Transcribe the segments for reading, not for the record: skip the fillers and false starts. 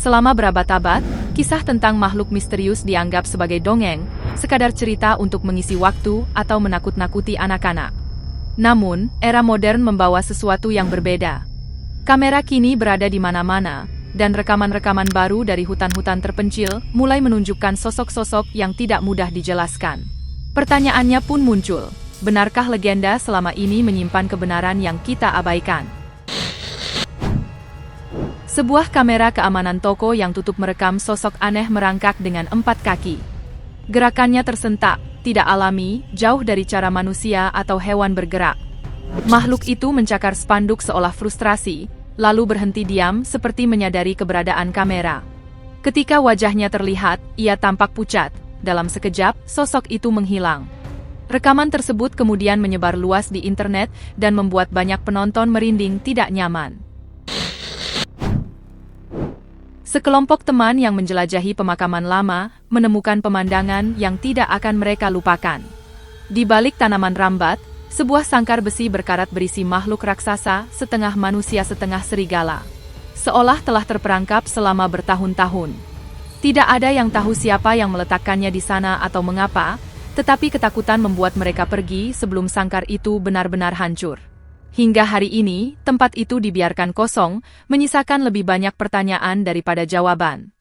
Selama berabad-abad, kisah tentang makhluk misterius dianggap sebagai dongeng, sekadar cerita untuk mengisi waktu atau menakut-nakuti anak-anak. Namun, era modern membawa sesuatu yang berbeda. Kamera kini berada di mana-mana, dan rekaman-rekaman baru dari hutan-hutan terpencil mulai menunjukkan sosok-sosok yang tidak mudah dijelaskan. Pertanyaannya pun muncul, benarkah legenda selama ini menyimpan kebenaran yang kita abaikan? Sebuah kamera keamanan toko yang tutup merekam sosok aneh merangkak dengan 4 kaki. Gerakannya tersentak, tidak alami, jauh dari cara manusia atau hewan bergerak. Makhluk itu mencakar spanduk seolah frustrasi, lalu berhenti diam seperti menyadari keberadaan kamera. Ketika wajahnya terlihat, ia tampak pucat. Dalam sekejap, sosok itu menghilang. Rekaman tersebut kemudian menyebar luas di internet dan membuat banyak penonton merinding tidak nyaman. Sekelompok teman yang menjelajahi pemakaman lama menemukan pemandangan yang tidak akan mereka lupakan. Di balik tanaman rambat, sebuah sangkar besi berkarat berisi makhluk raksasa setengah manusia setengah serigala. Seolah telah terperangkap selama bertahun-tahun. Tidak ada yang tahu siapa yang meletakkannya di sana atau mengapa, tetapi ketakutan membuat mereka pergi sebelum sangkar itu benar-benar hancur. Hingga hari ini, tempat itu dibiarkan kosong, menyisakan lebih banyak pertanyaan daripada jawaban.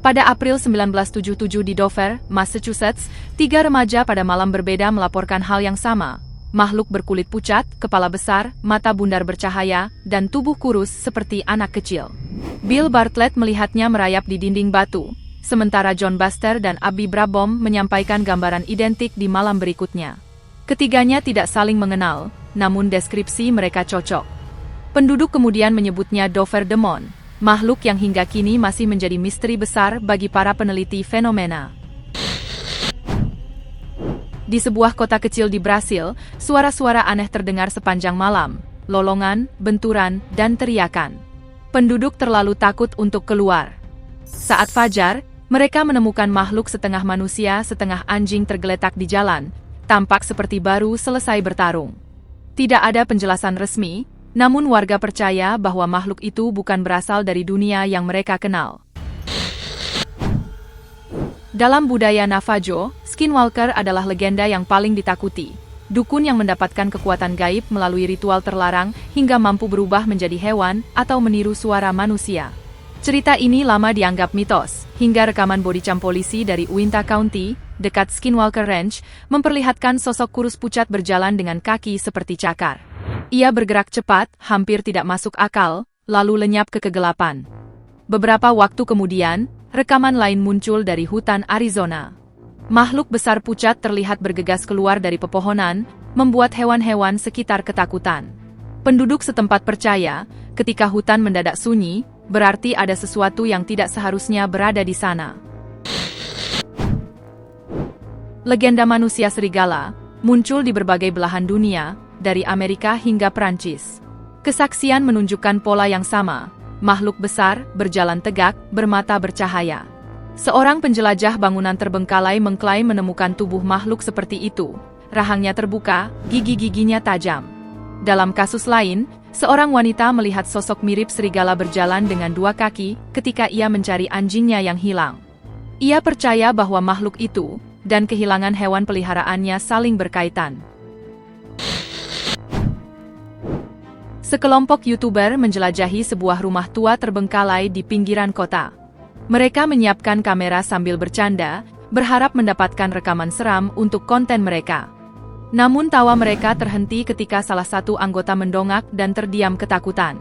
Pada April 1977 di Dover, Massachusetts, 3 remaja pada malam berbeda melaporkan hal yang sama. Makhluk berkulit pucat, kepala besar, mata bundar bercahaya, dan tubuh kurus seperti anak kecil. Bill Bartlett melihatnya merayap di dinding batu, sementara John Buster dan Abby Brabham menyampaikan gambaran identik di malam berikutnya. Ketiganya tidak saling mengenal, namun deskripsi mereka cocok. Penduduk kemudian menyebutnya Dover Demon, makhluk yang hingga kini masih menjadi misteri besar bagi para peneliti fenomena. Di sebuah kota kecil di Brasil, suara-suara aneh terdengar sepanjang malam, lolongan, benturan, dan teriakan. Penduduk terlalu takut untuk keluar. Saat fajar, mereka menemukan makhluk setengah manusia setengah anjing tergeletak di jalan, tampak seperti baru selesai bertarung. Tidak ada penjelasan resmi, namun warga percaya bahwa makhluk itu bukan berasal dari dunia yang mereka kenal. Dalam budaya Navajo, Skinwalker adalah legenda yang paling ditakuti. Dukun yang mendapatkan kekuatan gaib melalui ritual terlarang hingga mampu berubah menjadi hewan atau meniru suara manusia. Cerita ini lama dianggap mitos, hingga rekaman bodycam polisi dari Uintah County, dekat Skinwalker Ranch, memperlihatkan sosok kurus pucat berjalan dengan kaki seperti cakar. Ia bergerak cepat, hampir tidak masuk akal, lalu lenyap ke kegelapan. Beberapa waktu kemudian, rekaman lain muncul dari hutan Arizona. Makhluk besar pucat terlihat bergegas keluar dari pepohonan, membuat hewan-hewan sekitar ketakutan. Penduduk setempat percaya, ketika hutan mendadak sunyi, berarti ada sesuatu yang tidak seharusnya berada di sana. Legenda manusia serigala muncul di berbagai belahan dunia, dari Amerika hingga Prancis. Kesaksian menunjukkan pola yang sama, makhluk besar, berjalan tegak, bermata bercahaya. Seorang penjelajah bangunan terbengkalai mengklaim menemukan tubuh makhluk seperti itu. Rahangnya terbuka, gigi-giginya tajam. Dalam kasus lain, seorang wanita melihat sosok mirip serigala berjalan dengan 2 kaki ketika ia mencari anjingnya yang hilang. Ia percaya bahwa makhluk itu dan kehilangan hewan peliharaannya saling berkaitan. Sekelompok YouTuber menjelajahi sebuah rumah tua terbengkalai di pinggiran kota. Mereka menyiapkan kamera sambil bercanda, berharap mendapatkan rekaman seram untuk konten mereka. Namun tawa mereka terhenti ketika salah satu anggota mendongak dan terdiam ketakutan.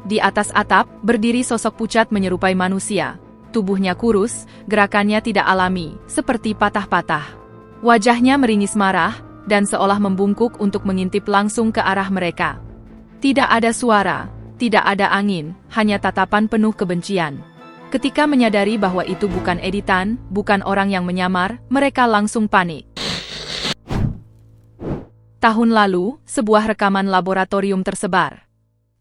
Di atas atap, berdiri sosok pucat menyerupai manusia. Tubuhnya kurus, gerakannya tidak alami, seperti patah-patah. Wajahnya meringis marah, dan seolah membungkuk untuk mengintip langsung ke arah mereka. Tidak ada suara, tidak ada angin, hanya tatapan penuh kebencian. Ketika menyadari bahwa itu bukan editan, bukan orang yang menyamar, mereka langsung panik. Tahun lalu, sebuah rekaman laboratorium tersebar.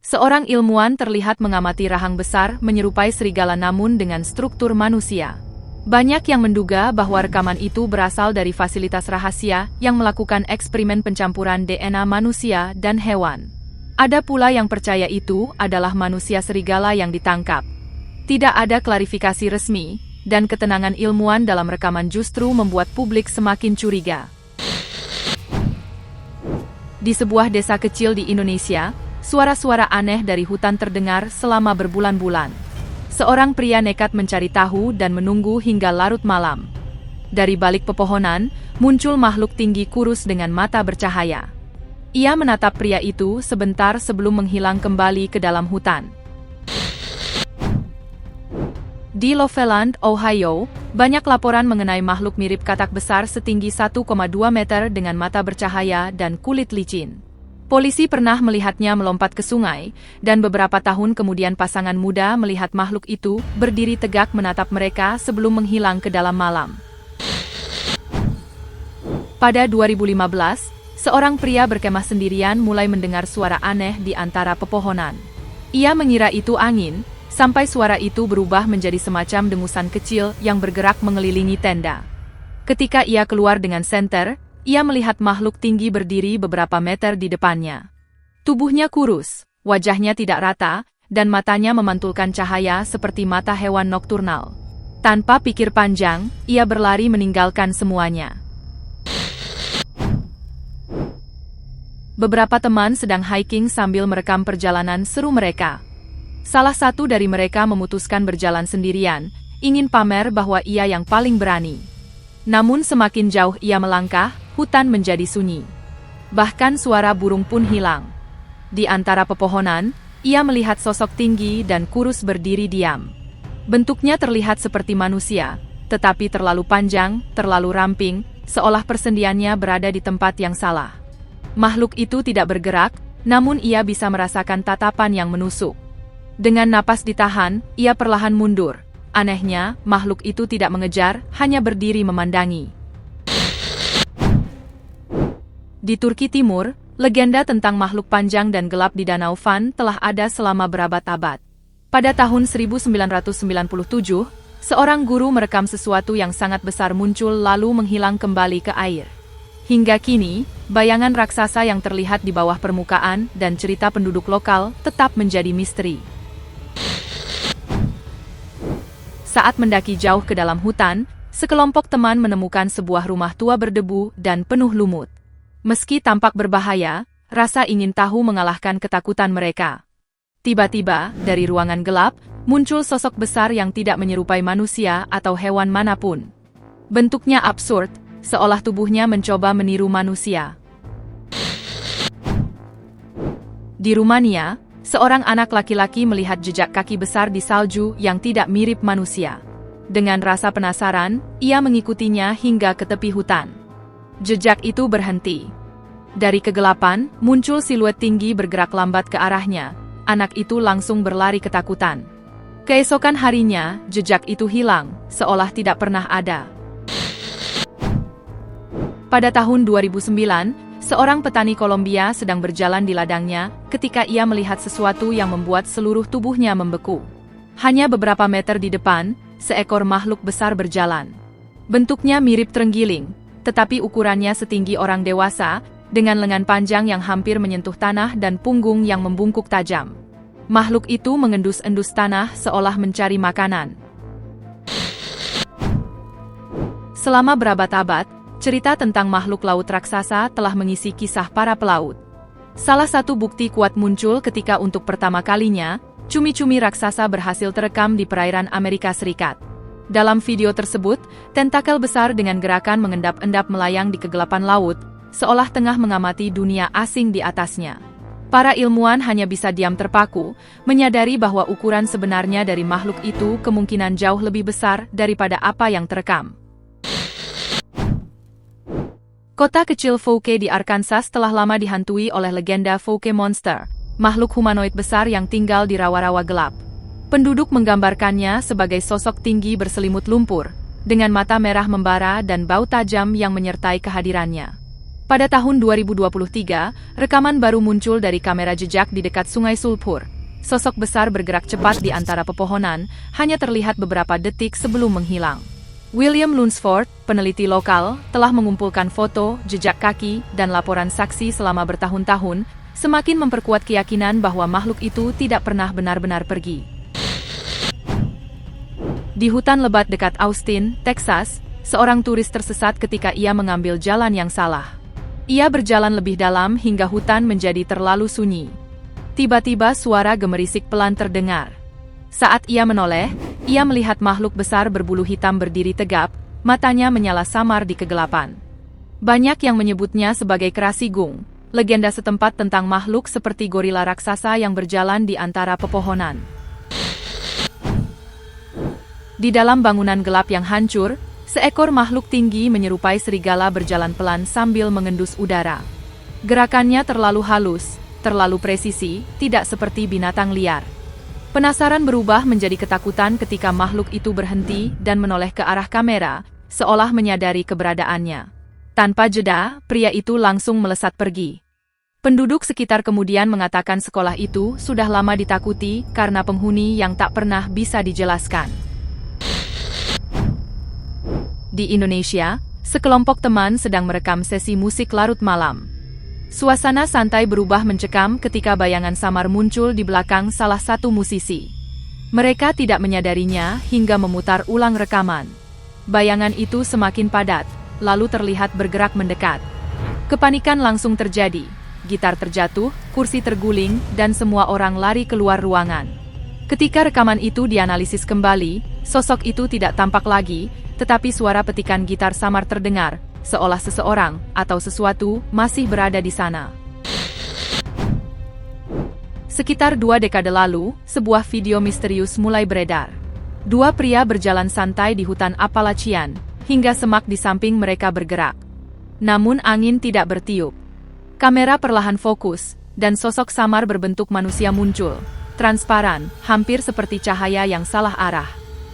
Seorang ilmuwan terlihat mengamati rahang besar menyerupai serigala namun dengan struktur manusia. Banyak yang menduga bahwa rekaman itu berasal dari fasilitas rahasia yang melakukan eksperimen pencampuran DNA manusia dan hewan. Ada pula yang percaya itu adalah manusia serigala yang ditangkap. Tidak ada klarifikasi resmi, dan ketenangan ilmuwan dalam rekaman justru membuat publik semakin curiga. Di sebuah desa kecil di Indonesia, suara-suara aneh dari hutan terdengar selama berbulan-bulan. Seorang pria nekat mencari tahu dan menunggu hingga larut malam. Dari balik pepohonan, muncul makhluk tinggi kurus dengan mata bercahaya. Ia menatap pria itu sebentar sebelum menghilang kembali ke dalam hutan. Di Loveland, Ohio, banyak laporan mengenai makhluk mirip katak besar setinggi 1,2 meter dengan mata bercahaya dan kulit licin. Polisi pernah melihatnya melompat ke sungai, dan beberapa tahun kemudian pasangan muda melihat makhluk itu berdiri tegak menatap mereka sebelum menghilang ke dalam malam. Pada 2015, seorang pria berkemah sendirian mulai mendengar suara aneh di antara pepohonan. Ia mengira itu angin, sampai suara itu berubah menjadi semacam dengusan kecil yang bergerak mengelilingi tenda. Ketika ia keluar dengan senter, ia melihat makhluk tinggi berdiri beberapa meter di depannya. Tubuhnya kurus, wajahnya tidak rata, dan matanya memantulkan cahaya seperti mata hewan nokturnal. Tanpa pikir panjang, ia berlari meninggalkan semuanya. Beberapa teman sedang hiking sambil merekam perjalanan seru mereka. Salah satu dari mereka memutuskan berjalan sendirian, ingin pamer bahwa ia yang paling berani. Namun semakin jauh ia melangkah, hutan menjadi sunyi. Bahkan suara burung pun hilang. Di antara pepohonan, ia melihat sosok tinggi dan kurus berdiri diam. Bentuknya terlihat seperti manusia, tetapi terlalu panjang, terlalu ramping, seolah persendiannya berada di tempat yang salah. Makhluk itu tidak bergerak, namun ia bisa merasakan tatapan yang menusuk. Dengan napas ditahan, ia perlahan mundur. Anehnya, makhluk itu tidak mengejar, hanya berdiri memandangi. Di Turki Timur, legenda tentang makhluk panjang dan gelap di Danau Van telah ada selama berabad-abad. Pada tahun 1997, seorang guru merekam sesuatu yang sangat besar muncul lalu menghilang kembali ke air. Hingga kini, bayangan raksasa yang terlihat di bawah permukaan dan cerita penduduk lokal tetap menjadi misteri. Saat mendaki jauh ke dalam hutan, sekelompok teman menemukan sebuah rumah tua berdebu dan penuh lumut. Meski tampak berbahaya, rasa ingin tahu mengalahkan ketakutan mereka. Tiba-tiba, dari ruangan gelap, muncul sosok besar yang tidak menyerupai manusia atau hewan manapun. Bentuknya absurd, seolah tubuhnya mencoba meniru manusia. Di Rumania, seorang anak laki-laki melihat jejak kaki besar di salju yang tidak mirip manusia. Dengan rasa penasaran, ia mengikutinya hingga ke tepi hutan. Jejak itu berhenti. Dari kegelapan, muncul siluet tinggi bergerak lambat ke arahnya. Anak itu langsung berlari ketakutan. Keesokan harinya, jejak itu hilang, seolah tidak pernah ada. Pada tahun 2009, seorang petani Kolombia sedang berjalan di ladangnya ketika ia melihat sesuatu yang membuat seluruh tubuhnya membeku. Hanya beberapa meter di depan, seekor makhluk besar berjalan. Bentuknya mirip terenggiling, tetapi ukurannya setinggi orang dewasa, dengan lengan panjang yang hampir menyentuh tanah dan punggung yang membungkuk tajam. Makhluk itu mengendus-endus tanah seolah mencari makanan. Selama berabad-abad, cerita tentang makhluk laut raksasa telah mengisi kisah para pelaut. Salah satu bukti kuat muncul ketika untuk pertama kalinya, cumi-cumi raksasa berhasil terekam di perairan Amerika Serikat. Dalam video tersebut, tentakel besar dengan gerakan mengendap-endap melayang di kegelapan laut, seolah tengah mengamati dunia asing di atasnya. Para ilmuwan hanya bisa diam terpaku, menyadari bahwa ukuran sebenarnya dari makhluk itu kemungkinan jauh lebih besar daripada apa yang terekam. Kota kecil Fouke di Arkansas telah lama dihantui oleh legenda Fouke Monster, makhluk humanoid besar yang tinggal di rawa-rawa gelap. Penduduk menggambarkannya sebagai sosok tinggi berselimut lumpur, dengan mata merah membara dan bau tajam yang menyertai kehadirannya. Pada tahun 2023, rekaman baru muncul dari kamera jejak di dekat Sungai Sulphur. Sosok besar bergerak cepat di antara pepohonan, hanya terlihat beberapa detik sebelum menghilang. William Lunsford, peneliti lokal, telah mengumpulkan foto, jejak kaki, dan laporan saksi selama bertahun-tahun, semakin memperkuat keyakinan bahwa makhluk itu tidak pernah benar-benar pergi. Di hutan lebat dekat Austin, Texas, seorang turis tersesat ketika ia mengambil jalan yang salah. Ia berjalan lebih dalam hingga hutan menjadi terlalu sunyi. Tiba-tiba suara gemerisik pelan terdengar. Saat ia menoleh, ia melihat makhluk besar berbulu hitam berdiri tegap, matanya menyala samar di kegelapan. Banyak yang menyebutnya sebagai Krasigung, legenda setempat tentang makhluk seperti gorila raksasa yang berjalan di antara pepohonan. Di dalam bangunan gelap yang hancur, seekor makhluk tinggi menyerupai serigala berjalan pelan sambil mengendus udara. Gerakannya terlalu halus, terlalu presisi, tidak seperti binatang liar. Penasaran berubah menjadi ketakutan ketika makhluk itu berhenti dan menoleh ke arah kamera, seolah menyadari keberadaannya. Tanpa jeda, pria itu langsung melesat pergi. Penduduk sekitar kemudian mengatakan sekolah itu sudah lama ditakuti karena penghuni yang tak pernah bisa dijelaskan. Di Indonesia, sekelompok teman sedang merekam sesi musik larut malam. Suasana santai berubah mencekam ketika bayangan samar muncul di belakang salah satu musisi. Mereka tidak menyadarinya hingga memutar ulang rekaman. Bayangan itu semakin padat, lalu terlihat bergerak mendekat. Kepanikan langsung terjadi. Gitar terjatuh, kursi terguling, dan semua orang lari keluar ruangan. Ketika rekaman itu dianalisis kembali, sosok itu tidak tampak lagi, tetapi suara petikan gitar samar terdengar, seolah seseorang atau sesuatu masih berada di sana. Sekitar 2 dekade lalu, sebuah video misterius mulai beredar. 2 pria berjalan santai di hutan Appalachian, hingga semak di samping mereka bergerak. Namun angin tidak bertiup. Kamera perlahan fokus, dan sosok samar berbentuk manusia muncul, transparan, hampir seperti cahaya yang salah arah.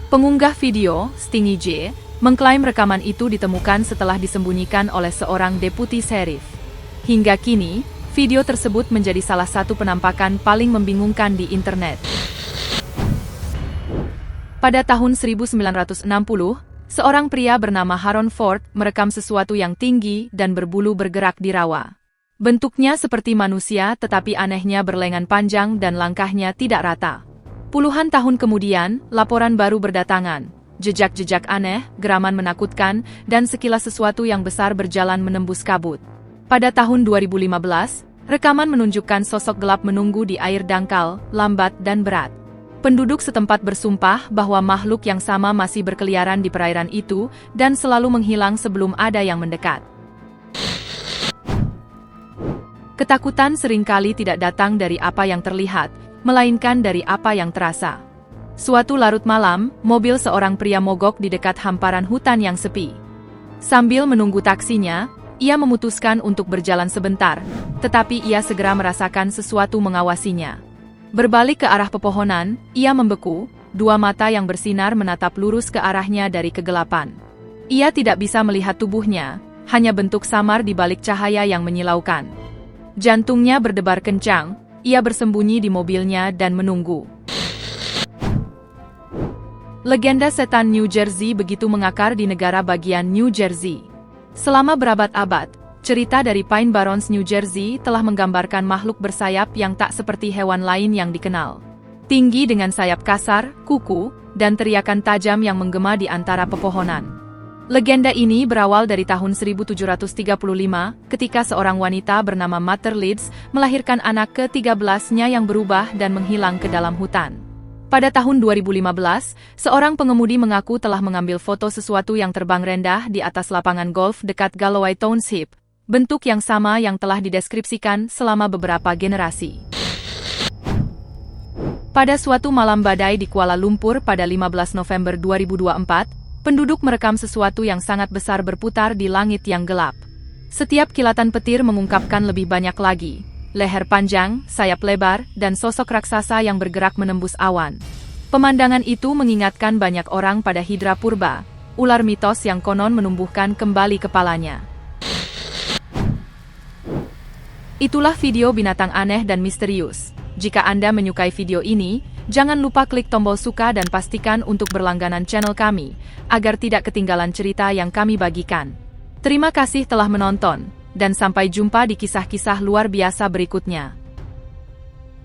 Pengunggah video, Stingy J, mengklaim rekaman itu ditemukan setelah disembunyikan oleh seorang deputi serif. Hingga kini, video tersebut menjadi salah satu penampakan paling membingungkan di internet. Pada tahun 1960, seorang pria bernama Haron Ford merekam sesuatu yang tinggi dan berbulu bergerak di rawa. Bentuknya seperti manusia tetapi anehnya berlengan panjang dan langkahnya tidak rata. Puluhan tahun kemudian, laporan baru berdatangan. Jejak-jejak aneh, geraman menakutkan, dan sekilas sesuatu yang besar berjalan menembus kabut. Pada tahun 2015, rekaman menunjukkan sosok gelap menunggu di air dangkal, lambat dan berat. Penduduk setempat bersumpah bahwa makhluk yang sama masih berkeliaran di perairan itu, dan selalu menghilang sebelum ada yang mendekat. Ketakutan seringkali tidak datang dari apa yang terlihat, melainkan dari apa yang terasa. Suatu larut malam, mobil seorang pria mogok di dekat hamparan hutan yang sepi. Sambil menunggu taksinya, ia memutuskan untuk berjalan sebentar, tetapi ia segera merasakan sesuatu mengawasinya. Berbalik ke arah pepohonan, ia membeku, 2 mata yang bersinar menatap lurus ke arahnya dari kegelapan. Ia tidak bisa melihat tubuhnya, hanya bentuk samar di balik cahaya yang menyilaukan. Jantungnya berdebar kencang, ia bersembunyi di mobilnya dan menunggu. Legenda setan New Jersey begitu mengakar di negara bagian New Jersey. Selama berabad-abad, cerita dari Pine Barrens, New Jersey telah menggambarkan makhluk bersayap yang tak seperti hewan lain yang dikenal. Tinggi dengan sayap kasar, kuku, dan teriakan tajam yang menggema di antara pepohonan. Legenda ini berawal dari tahun 1735, ketika seorang wanita bernama Mother Leeds melahirkan anak ke-13-nya yang berubah dan menghilang ke dalam hutan. Pada tahun 2015, seorang pengemudi mengaku telah mengambil foto sesuatu yang terbang rendah di atas lapangan golf dekat Galloway Township, bentuk yang sama yang telah dideskripsikan selama beberapa generasi. Pada suatu malam badai di Kuala Lumpur pada 15 November 2024, penduduk merekam sesuatu yang sangat besar berputar di langit yang gelap. Setiap kilatan petir mengungkapkan lebih banyak lagi. Leher panjang, sayap lebar, dan sosok raksasa yang bergerak menembus awan. Pemandangan itu mengingatkan banyak orang pada Hydra purba, ular mitos yang konon menumbuhkan kembali kepalanya. Itulah video binatang aneh dan misterius. Jika Anda menyukai video ini, jangan lupa klik tombol suka dan pastikan untuk berlangganan channel kami, agar tidak ketinggalan cerita yang kami bagikan. Terima kasih telah menonton. dan sampai jumpa di kisah-kisah luar biasa berikutnya.